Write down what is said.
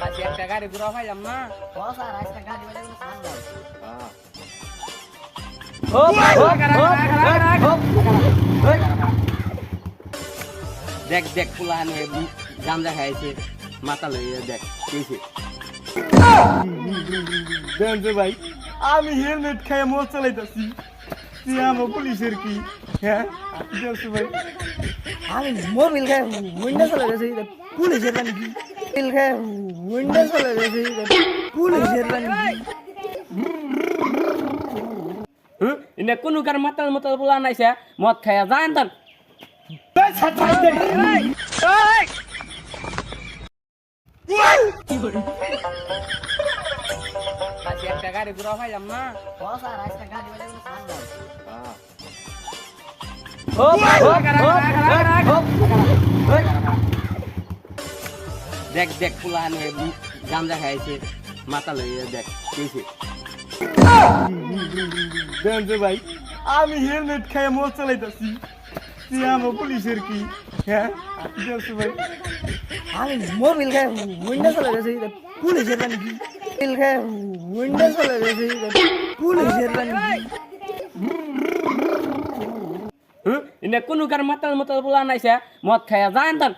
আজকে একটা গাড়ি ঘুরা পাইলাম না। দেখ দেখ পুলান গাঞ্জা খাইছে মাথা লইয়া দেখ কেছে জানছে ভাই আমি হেলমেট খাইয়ে মোট চালাইতেছি তুই আমার পুলিশের কি হ্যাঁ জানছে ভাই আমি মোবিল খাই উইন্ডো চলে গেছে পুলিশের বানি কি মোবিল খাই উইন্ডো চলে গেছে পুলিশের বানি কি ইনে কোন কার মাতাল মাতাল পুলা নাইছে মদ খাইয়া যায় তান আজকে একটা গাড়ি ঘুরা পাইলাম না। দেখ দেখ পুলান গাঞ্জা খাইছে মাথা লইয়া দেখ কেছে জানছে ভাই আমি হেলমেট খাইয়ে মোট চালাইতেছি তুই আমার পুলিশের কি হ্যাঁ জানছে ভাই আমি মোবিল খাই উইন্ডো চলে গেছে পুলিশের বানি কি মোবিল খাই উইন্ডো চলে গেছে পুলিশের বানি কি ইনে কোন কার মাতাল মাতাল পুলা নাইছে মদ খাইয়া যায় তান